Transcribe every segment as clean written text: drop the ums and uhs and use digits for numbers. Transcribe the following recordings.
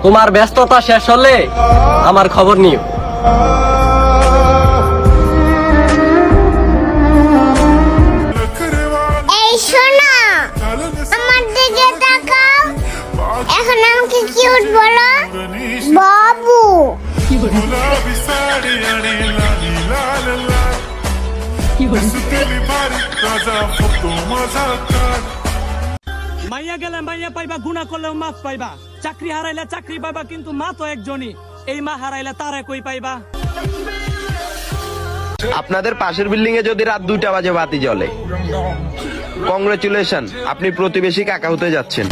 তোমার ব্যস্ততা শেষ হলে আমার খবর নিও। এই শোনো, আমার দিকে তাকাও। এখন আমাকে কিউট বলো, বাবু। মাইয়া গেলে মাইয়া পাইবা, গুনাহ করলেও মাফ পাইবা। চাকরি হারাইলে চাকরি পাইবা, কিন্তু মা তো একজনই। এই মা হারাইলে তারে কই পাইবা? আপনাদের পাশের বিল্ডিং এ যদি রাত 2টা বাজে বাতি জ্বলে, কংগ্রেচুলেশন, আপনি প্রতিবেশী কাকা হতে যাচ্ছেন।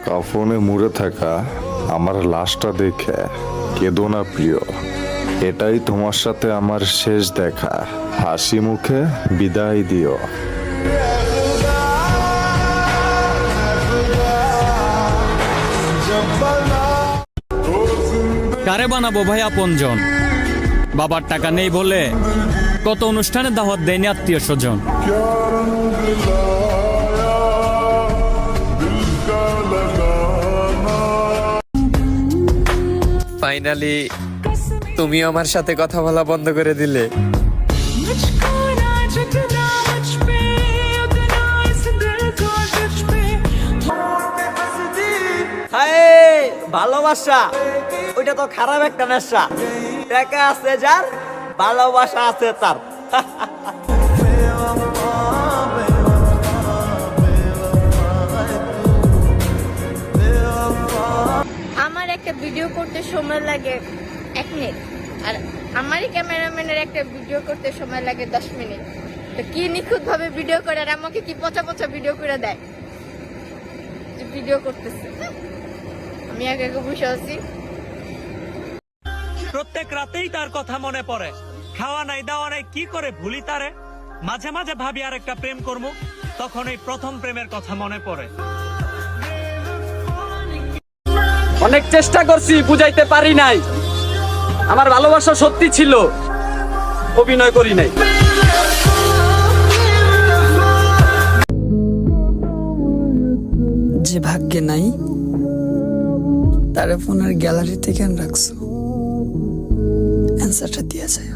কাফনে মুড়ে থাকা আমার লাশটা দেখে কেঁদো না প্রিয়, এটাই তোমার সাথে আমার শেষ দেখা, হাসি মুখে বিদায় দিও। কারে বানাবো ভাই আপনজন? বাবার টাকা নেই বলে কত অনুষ্ঠানে দাওয়াত দেয়নি আত্মীয় স্বজন। ফাইনালি তুমিও আমার সাথে কথা বলা বন্ধ করে দিলে। ভালোবাসা ওইটা তো খারাপ একটা নেশা। টাকা আছে যার, ভালোবাসা আছে তার। আমার একটা ভিডিও করতে সময় লাগে 1 মিনিট, আর আমারই ক্যামেরাম্যানের একটা ভিডিও করতে সময় লাগে 10 মিনিট। তো কি নিখুঁত ভাবে ভিডিও করে, আর আমাকে কি পচা পচা ভিডিও করে দেয় যে ভিডিও করতেছে। আমি আগে বসে আছি। প্রত্যেক রাতেই তার কথা মনে পড়ে। খাওয়া নাই দাওয়া নাই, কি করে ভুলি তারে। মাঝে মাঝে ভাবি আর একটা প্রেম করবো, তখন এই প্রথম প্রেমের কথা মনে পড়ে। অনেক চেষ্টা করছি, বুঝাইতে পারি নাই। আমার ভালোবাসা সত্যি ছিল, অভিনয় করি নাই। যে ভাগ্যে নাই তারে ফোনের গ্যালারিতে কেন রাখছো? অ্যান্সারটা দিয়ে যায়।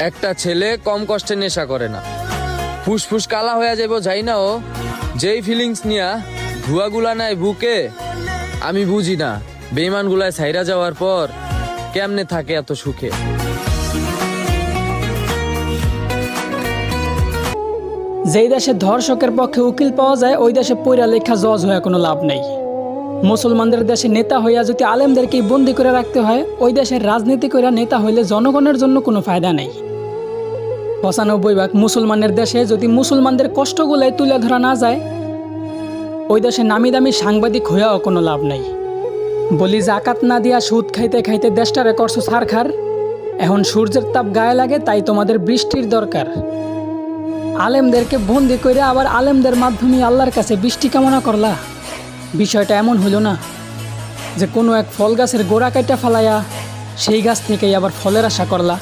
একটা ছেলে কম কষ্টে নেশা করে না, ফুসফুস কালা হয়ে যাবো যাই না। ও যেই ফিলিংস নিয়া ধুয়াগুলা নাই বুকে, আমি বুঝি না বেইমান গুলায় ছাইরা যাওয়ার পর কেমনে থাকে এত সুখে। যেই দেশে ধর্ষকের পক্ষে উকিল পাওয়া যায়, ওই দেশে পইরা লেখা জজ হয়ে কোনো লাভ নেই। মুসলমানদের দেশে নেতা হইয়া যদি আলেমদেরকেই বন্দি করে রাখতে হয়, ওই দেশের রাজনীতি করে নেতা হইলে জনগণের জন্য কোনো ফায়দা নেই। 95% মুসলমানের দেশে যদি মুসলমানদের কষ্টগুলাই তুলে ধরা না যায়, ওই দেশে নামি দামি সাংবাদিক হইয়াও কোনো লাভ নেই। বলি জাকাত না দিয়া সুদ খাইতে খাইতে দেশটারে করছো ছারখার। এখন সূর্যের তাপ গায়ে লাগে, তাই তোমাদের বৃষ্টির দরকার। আলেমদেরকে বন্দি করে আবার আলেমদের মাধ্যমে আল্লাহর কাছে বৃষ্টি কামনা করলা। বিষয়টা এমন হলো না যে কোনো এক ফল গাছের গোড়া কাটা ফালাইয়া সেই গাছ থেকেই আবার ফলের আশা করলা।